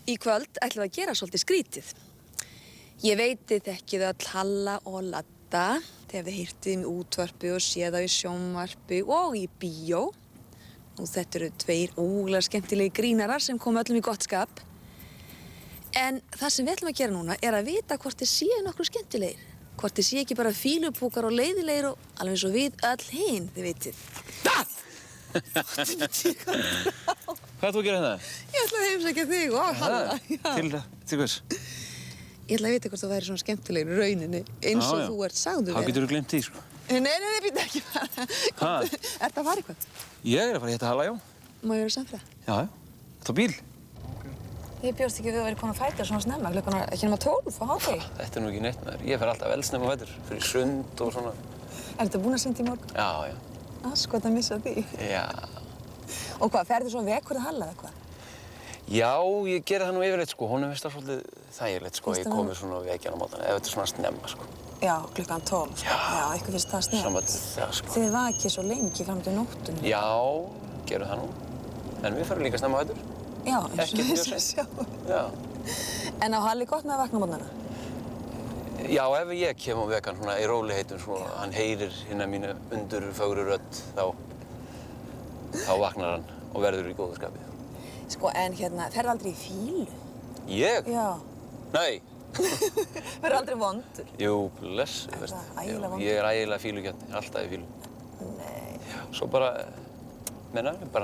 Í kvöld ætlum við að gera svolítið skrítið. Ég veit þið þekkið öll Halla og Ladda þegar þið heyrtið þeim í útvarpi og séð þá í sjónvarpi og í bíó. Og þetta eru tveir óglega skemmtilegi grínarar sem kom öllum í gott skap. En það sem við ætlum að gera núna er að vita hvort þið séu nokkru skemmtilegir. Hvort þið séu ekki bara fýlupúkar og leiðilegir og alveg eins og við öll hin, þið vitið. Hvað ert þú að gera hérna? Ég ætla að heimsækja þig og Halla. Til hvers? Ég ætla að vita hvort það væri svona skemmtilegur í rauninni, eins og þú ert sagður vera. Þá getur þú gleymt því, sko. Nei, býta ekki fara. Ertu að fara eitthvað? Ég er að fara að hitta Halla, já. Má ég vera samfélag? Já. Þetta á bíl. Ég bjóst ekki við að vera komin að fæta svona snemma, klukkan ekki nema 12 á hádegi. Þetta er nú ekki neitt með þér. Ég fer alltaf eldsnemma á fætur, fyrir sund og svona. Ertu búin að synda í morgun? Já. Skot að missa því. Já. Og hvað, ferðu svo vekur að Halla eða hvað? Já, ég geri það nú yfirleitt, sko. Honum finnst það svolítið þægilegt, sko, að ég komi svona á vekjan á mótana, ef þetta er svona snemma, sko. Já, klukkan 12, sko. Já, eitthvað finnst það snemma. Sko. Þið vakið svo lengi fram til nóttunni. Já, gerum það nú. En við ferum líka snemma á fætur. Já, eins og þess að sjá. Já. En á Halli gott með að vakna á mótnana? Já, ef ég kem á vekan svona í róliheitum, svona, hann heyrir hérna mínu undurfögru rödd, þá vaknar hann og verður í góðu skapi. Sko, en hérna, ferðu aldrei í fílu? Ég? Já. Nei. Ferðu aldrei vondur? Jú, bless, veist. Ægilega vondur? Ég er ægilega fílugjarn, alltaf í fílu. Nei. Já, svo bara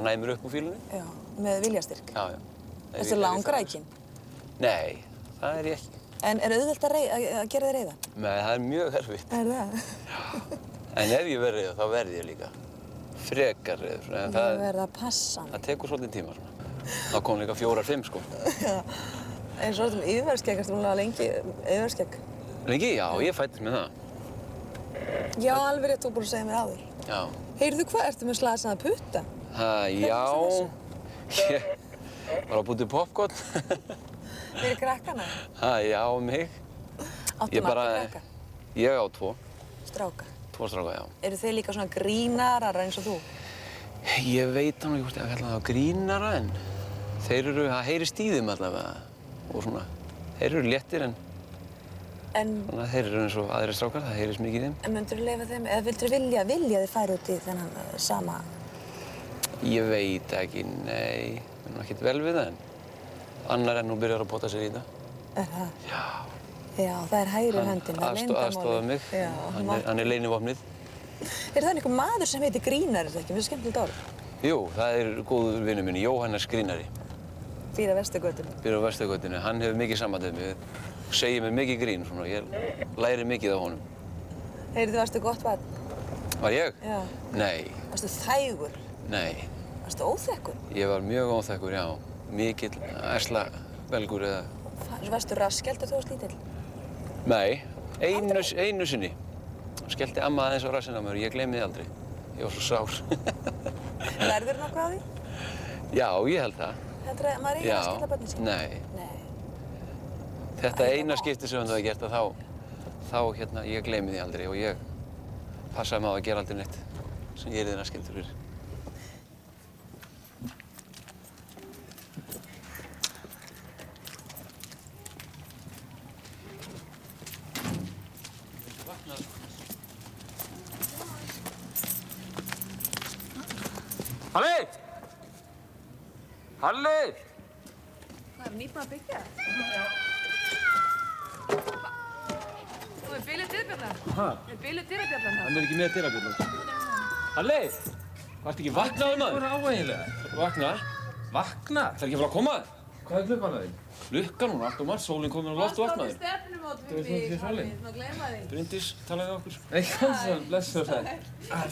næmur upp úr fílunni. Já, með viljastyrk? Já. Ertu langrækinn? Nei, það er ég ekki. En er auðvelt að gera þig reiðan? Nei, það er mjög erfitt. Er það? Já. En ef ég verð reiður, þá verð ég líka. Frekar reiður. Það verður að passa. Það tekur svolítið tíma, svona. Það kom líka 4-5, sko. Já. En svo ertu með yfirverðskegg, ertu múlega lengi yfirverðskegg? Lengi? Já, ég fættist með það. Já, alveg rétt, þú búin að segja mér áður. Já. Heyrðu hvað, ertu með slasaða putta? Já. Ég var að búti popcorn. Fyrir krakkana? Já, mig. Áttu marga krakka? Ég á 2. Stráka? 2 stráka, já. Eru þeir líka svona grínarar eins og þú? Ég veit hann ekki hvort ég að kalla það grínara, en það heyrist í þeim allavega. Og svona, þeir eru léttir, en þannig að þeir eru eins og aðrir strákar, það heyrist mikið í þeim. En myndirðu leyfa þeim, eða vildirðu vilja þið færa út í þennan sama? Ég veit ekki, nei. Ég er ekkert vel við það, en annar nú byrjar að pota sér í það. Er það? Já. Já, það er hægri höndin, það er leyndarmálið. Aðstoðar mig. Já. Hann er leynivopnið. Er það einhver maður sem heitir Grínari, þetta ekki? Mér finnst skemmtilegt orð. Jú, það er góður vinur minn, Jóhannes Grínari. Býr á Vesturgötunni. Býr á Vesturgötunni. Hann hefur mikið samband við mig. Segir mér mikið grín, svona. Ég læri mikið af honum. Heyrðu, varstu gott barn? Var ég? Já. Nei. Varstu þægur? Nei. Varstu óþekkur? Ég var mjög óþekkur, já. Mikill ærslavelgur eða... Varstu raskelt þegar þú varst lítill? Nei, einu sinni. Skellti amma aðeins á rassinn á mér og ég gleymi því aldrei. Ég var svo sár. Lærðirðu nokkuð á því? Já, ég held það. Heldur að maður eigi að skella börnin sín? Nei. Þetta eina skipti sem það hefði gert að ég gleymi því aldrei og ég passaði mig á að gera aldrei neitt sem ég yrði raskildur fyrir. Halli! Halli! Hvað, er nýbúin að byggja? Já. Þú er biluð dyrabjallan. Hæ? Er biluð dyrabjallan þá? Hann er ekki með dyrabjallan. Halli! Hvað ertu ekki vaknaður, maður? Hvað er áeiginlega? Vakna? Vakna? Það er ekki að fara að koma? Hvað er klukkan að þín? Klukkan, hún er allt og margt, sólinn komin á loft og vaknaður. Stefnumót Þú veist ekki sólinn? Má gleyma því. Bryndís, talaði við okkur. Nei, Hansson, blessu og sæl.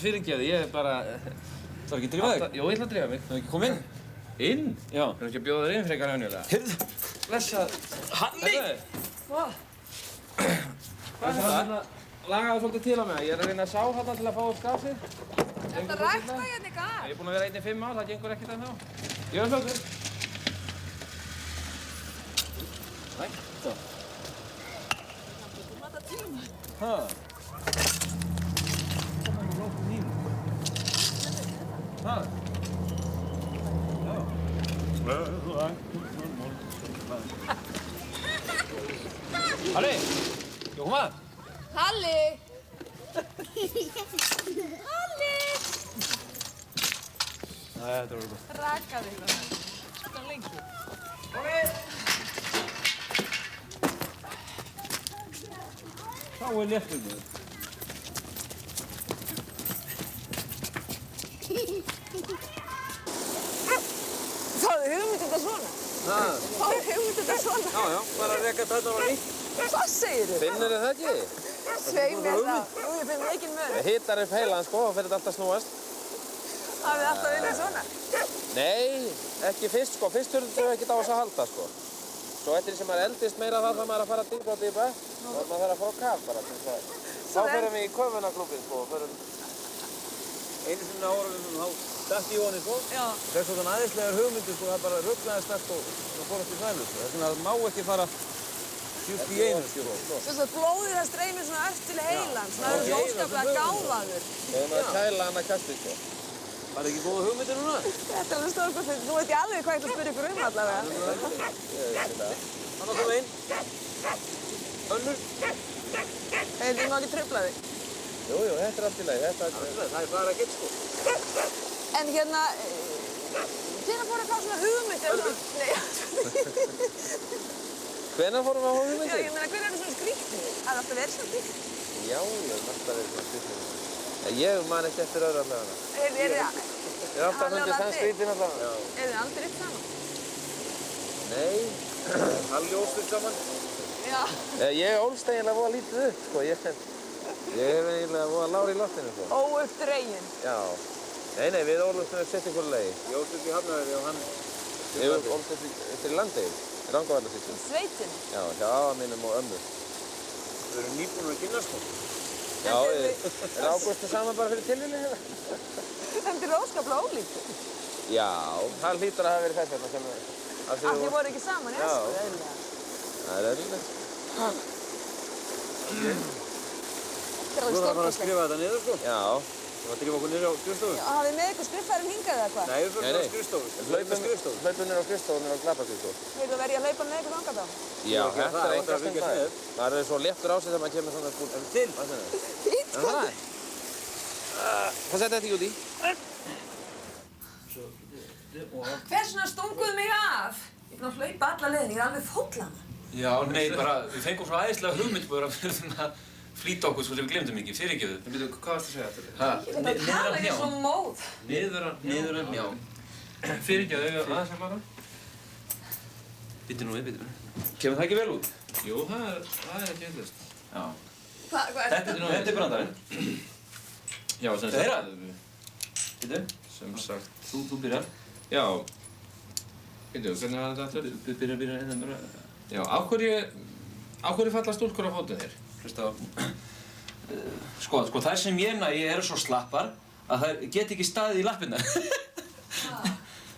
Fyrirgeðu, ég er bara... Það var ekki að drífa þig? Jó, ég ætla að drífa mig. Það er ekki komið inn? Inn? Já. Þú erum ekki að bjóða þér inn frekar önjulega. Heyrðu, Blessa... Halli! Hvað er þetta? Lagaðu svolítið til á mig. Ég er að reyna að sá þarna til að fá upp skafsið. Ertu að rækta hérna í garð? Ég er búinn að vera 1 í 5 ár, það gengur ekkert ennþá. Ég er fljótur. Rækta. Þú maður tíma. Hæ? Hæ? Já. Halli! Jóma! Halli! Halli! Nei, þetta var gott. Raka þig það. Þetta er lengst. Halli! Þá léttur við. Fáðu hugmynd þetta svona. Fáðu hugmynd þetta svona. Já, bara að reka þetta á nýtt. Hvað segirðu? Finnur þið það ekki? Sveig mér það. Jú, ég finn mikinn mun. Hittar upp heilan, sko, og fyrir þetta alltaf snúast. Hafið þið alltaf viljað svona? Nei, ekki fyrst, sko. Fyrst þurfum við ekkert á þess að halda, sko. Svo eftir því sem maður eldist meira þarf maður að fara dýpa og dýpa. Og maður þarf að fá kaf bara til þess að... Þá förum við í köfunarklúbbinn, sko, og förum... Einu sinni ára þá dætt í honi, sko. Já. Það er svona æðislegar hugmyndir, sko, það er bara rugglaði snert og fórast í sælu, sko. Þess vegna það má ekki fara djúpt í einu, sko. Þess að blóðið það streymir svona öll til heilan, svona það er svo óskaplega gáfaður. Þegar maður kæla annað kastið, sko. Var það ekki góða hugmyndir núna? Þetta er alveg stórkostlegt. Nú veit ég alveg hvað ég ætla að spyrja ykkur allavega. Hanna kom inn. Önnur. Ég má ekki trufla þig. Jú, þetta er allt í lagi. Það er bara ekkert, sko. En hérna, hvenær fóru að fá svona hugmyndir? Hvenær fórum við að fá Já, hugmyndir? ég meina, hvenær er það svona skrýtnir? Það er alltaf verið svona skrýtnir. Já, alltaf verið svona skrýtnir. Ég man ekki eftir öðru allavega. Er Ég er alltaf fundið þann skrýtin allavega. þið aldrei upp saman? Nei, Halli ólst upp saman. Já. Ég ólst eiginlega voða lítið upp, sko. Ég hef eiginlega voða lágur í loftinu, sko. Óuppdregin. Já. Nei, við ólumst með sitt ykkur lagi. Ég ólst upp í Hafnarfirði og hann... Ég ólst upp eftir í Landeyjum, í Rangárvallasýslu. Sveitin. Já, hjá afa mínum og ömmu. Við erum nýbúnir að kynnast, sko. Já, er Ágústu saman bara fyrir tilvíðinu hérna? Þetta er óskaplega ólíkt. Já, það hlýtur að hafa verið þess vegna sem... Þið voru ekki saman í æsku, eðlilega. Það er eðlilegt. Þetta er alveg stórkostlegt. Skrifa þetta niður, sko? Já. Þú var að drífa okkur niður á skrifstofu? Hafið með ykkur skriffærin hingað eða hvað? Nei, við fyrir á skrifstofu. Hlaupum niður á skrifstofu niður á Klapparskrifstofu. Heyrðu, verð ég að hlaupa með ykkur þangað þá? Já, þetta er enga stund. Það er svo léttur á sig þegar maður kemur svona skúl. Er til? Fínt, sko. Hvað setja þetta ekki út í? Hversna stunguðu mig af? Ég er búin að hlaupa alla leiðin, ég er alveg fóllana. Já, nei, bara, við fengum svo æðislega hugmynd bara fyrir svona flýta okkur svo sem við glemdum ekki, fyrirgefðu. En byrju, hvað varst að segja þetta? Þetta tala ég svo móð. Niður að mjá. Fyrirgefðu, aðeins að klára. Bittu nú við. Kemur það ekki vel út? Jú, það er ekki eitthvað. Já. Þetta er brandarinn. Já, sem sagt. Þeirra? Bittu. Sem sagt. Þú byrjar. Já. Bittu, hvernig var þetta aftur? Byrja hérna. Já, á hverju falla stúlkur á fótum þér? Hlusta á. Sko, þær sem ég næ eru svo slappar að þær get ekki staðið í lappirnar.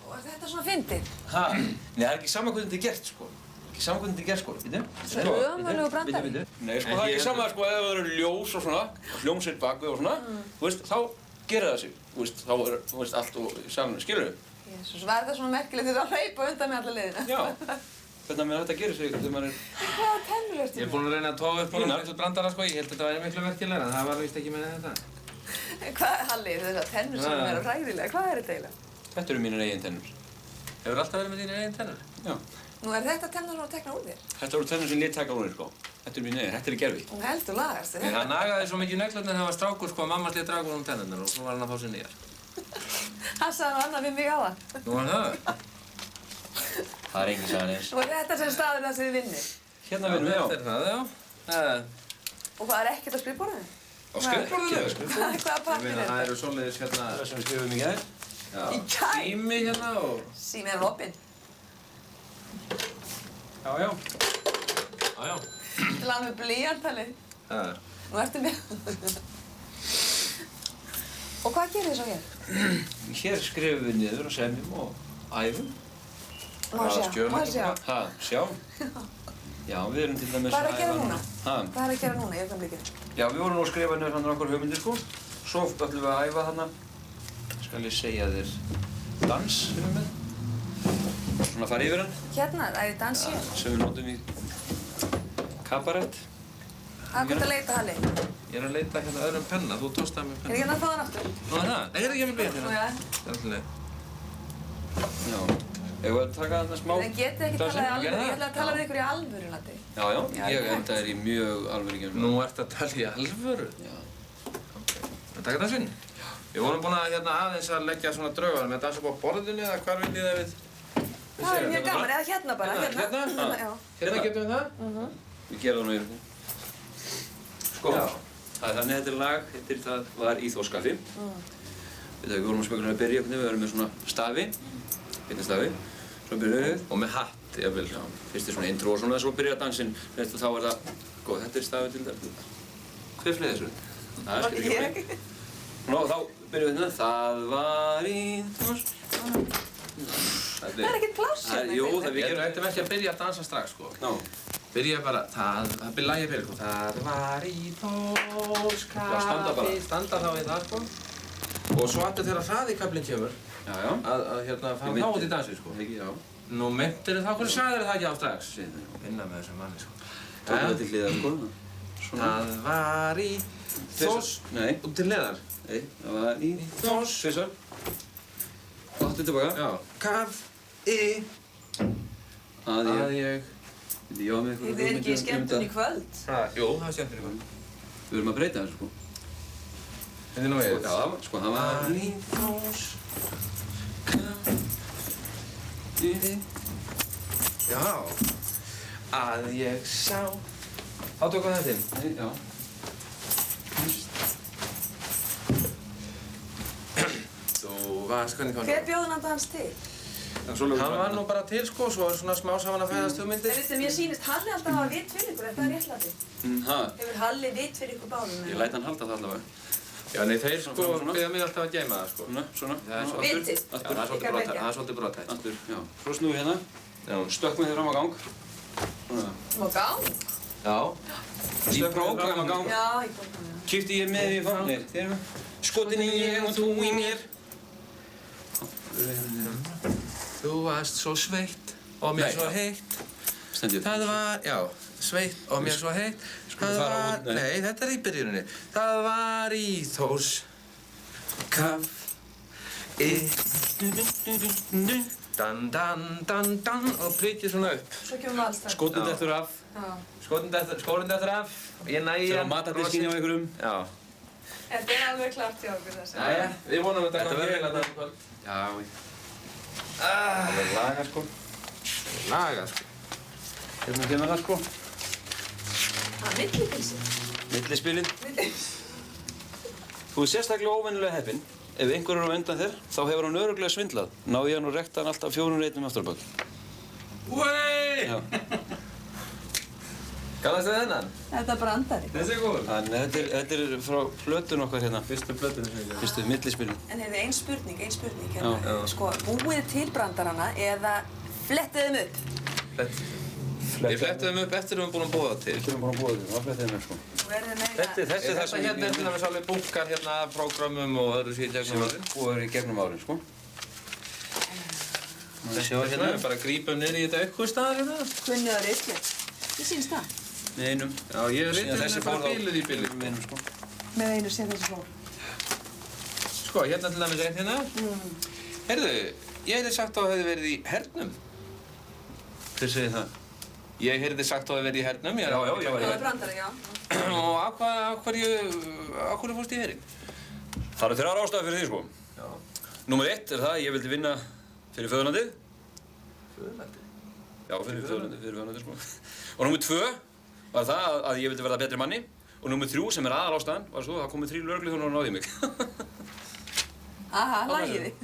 Og er þetta svona fyndið? Nei, það er ekki saman hvernig þetta er gert, sko. Ekki saman hvernig þetta er gert, sko. Býtu? Það er ömurlegur brandari. Nei, sko, það er ekki saman, sko, ef það eru ljós og svona, hljómsveit bakvið og svona, þú veist, þá gerir það sig. Þú veist, þá er, þú veist, allt og saman, skilur við? Jesús, var það svona merkilegt þegar þú að hlaupa undan með alla leiðina? Já. Hvernig að þetta gerir sig þegar maður er... Hvaða tennur ertu með? Ég er búinn að reyna að toga upp honum út brandara, sko. Ég held að þetta væri miklu merkilegra, en það var víst ekki með þetta. Hvað, Halli, þessar tennur sem eru hræðilega, hvað er þetta eiginlega? Þetta eru mínir eigin tennur. Hefur alltaf verið með þínar eigin tennur? Já. Nú er þetta tennur svona tekna úr þér? Þetta voru tennur sem ég taka úr þér, sko. Þetta eru mínir eigin, þetta er í gerfi. Hún heldur lagast, Nei, það nagaði svo mikið neglurnar þegar hann var strákur, sko, að mamma slið draga honum tennurnar og svo var hann að fá sér nýjar. Hann sagði nú annað við mig áðan. Nú var það? Það er engin sagan eins. Og er þetta sem staður það sem þið vinnir? Hérna vinnum við, já. Þetta er það, já. Og hvað er ekkert á skrifborðinu? Á skrifborðinu? Hvaða Ég pappír meina, er það þetta? eru svoleiðis hérna... Það sem við skrifum í gær. Já, Í gær? sími hérna og... Sími er opinn. Já, já. Já, já. Til að með blýantalið. Það er... Nú ertu með. Og hvað gerir þið svo hér? Hér skrifum við niður og semjum og æfum. Má sjá, má sjá. Ha, sjá? Já, við erum til dæmis Hvað er að gera núna? Ha? Hvað er að gera núna í augnablikinu? Já, við vorum nú að skrifa niður hann okkur hugmyndir, sko. Svo ætlum við að æfa þarna. Skal ég segja þér dans, fyrir mig. svona fara yfir hann. Hérna, það er dans hér. Sem við notum í kabarett. Hvað ert að leita, Halli? Ég er að leita hérna öðrum penna, þú tókst það með penna. Er ég hérna að fá hann aftur? Nú er það? Nei, hérna ekki með blíð hérna. Nú, já. Það er alltaf leið. Já. Ef við taka þarna smá... En getið ekki talað í alvöru? Ég ætla að tala við ykkur í alvöru, Latti. Já, ég enda í mjög alvöru geimlega. Nú ertu að tala í alvöru? Já. Ok. Það taka dansinn? Já. Við vorum búin að aðeins að leggja svona draugar með að dansa upp á borðinu eða hvar viljið þið við? Það er mjög gaman, eða hérna bara, Hérna? Já. Hérna getum við það? Við gerum það nú yfir. Sko, þannig þetta lag heitir Það var í Þórskaffi. Við vorum að spekulega að byrja, við erum með svona stafi, stafi, svo byrjuðum við. Og með hatt, jafnvel. Já, fyrst er svona intro og svona, svo byrjar dansinn, þá er það, góð, þetta er stafi til þetta. Hver fleið þessu? Það er skil ekki. Nú, þá byrjuðum við hérna, Það var í Þórskaffi. Það er ekkert pláss hérna. Jú, það við Við ættum ekki að byrja að dansa strax, sko. Ná. Byrja bara, það byrja lagið fyrir, sko. Það var í Þórskaffi. Já, standa bara. Standa þá í það, sko. Og svo aftur þegar hraðikaflinn kemur, að fara þá út í dansi, sko. Já. Nú myndirðu þá, hvernig sagðirðu það ekki á strax? Vinna með þessum manni, sko. Tókum það til hliðar, sko. Það var í Þórs... Nei. Út til hliðar. Nei, það var í Þórs... Tvisvar. Aftur tilbaka. Já. Kaf í... Að ég... Já, með eitthvað... Þið er ekki í skemmtun í kvöld. Jú, það er skemmtun í kvöld. Við erum að breyta þessu, sko. Þetta er nú við. Já, sko, það var í Þórs... Já. Að ég sá... Þá tökum við þetta inn. Nei, já. Þú varst, hvernig kom það? Hver bjóð hann dans til? Hann var nú bara til, sko, svo er svona smá saman að fæðast hugmyndir. En veistu, mér sýnist Halli alltaf hafa vit fyrir ykkur, er það rétt, Latti? Ha? Hefur Halli vit fyrir ykkur báðum? Ég læt hann halda það allavega. Já, nei, þeir sko biðja mig alltaf að geyma það, sko. Svona. Vitið? Já, það er svolítið brotætt. Aftur, já. Svo snúið hérna. Já. Stökkum við þér fram á gang. Svona. Á gang? Já. Í prógram á gang. Já, í prógram, já. Kíkti ég með í fannir. Þér með. Skotin í ég og þú í mér. Þú varst svo sveitt og mér svo heitt. Stendur. Það var, já, sveitt og mér svo heitt. Það var, nei, þetta er í byrjuninni. Það var í Þórs kaf í dan og prikið svona upp. Svo kemur valstak. Skotin dettur af. Já. Skólinn dettur af. Ég næ Þegar á matardiskinni á einhverjum. Já. Þetta er alveg klart hjá okkur þessi. Jæja, við vonum að þetta verður vel að þetta kvöld. Já, það er laga, sko. Laga, sko. Hérna kemur það, sko. Það er millipilsi. Millispilin. Þú er sérstaklega óvenjulega heppinn. Ef einhver er á undan þér, þá hefur hann örugglega svindlað. Náði hann og rekti hann alltaf 4 reitum aftur á bak. Wey! Já. Kannast þið þennan? Þetta er brandari. Þessi er góður. Þannig þetta er frá plötun okkar hérna. Fyrstu plötunni. Fyrstu millispilin. En hefur ein spurning hérna. Sko, búið til brandarana eða flettið þeim upp? Við flettum þeim upp eftir að við erum búin að búa það til. Við erum búin að búa það flettið þeim upp, sko. Þetta er það sem hérna er til dæmis alveg búkkar hérna af prógramum og öðru síðan gegnum árin. Búið í gegnum árin, sko. Hérna við bara grípum niður í þetta eitthvað staðar hérna. Kunnið að riðslega. Þið sýnst það? Með einum. Já, ég reyndi hérna bara bíluð í bíluð. Með einum, sko. Með einu sem þessi fór. Sko, hérna til dæmis eitt hérna. Heyrðu, ég hefði sagt að það hefði verið í hernum. Hver segir það? Ég hefði sagt að það hefði verið í hernum. Já, ég var í Það er brandari, já. Og af hverju fórst í herinn? Það eru 3 ástæður fyrir því, sko. Já. Númer 1 er það að ég vildi vinna fyrir föðurlandið. Föðurlandið? Já, fyrir föðurlandið, sko. Og númer 2 var það að ég vildi verða betri manni. Og númer 3, sem er aðalástæðan, var svo að það komu 3 lögregluþjónar og náði mig. Aha, lagið þið.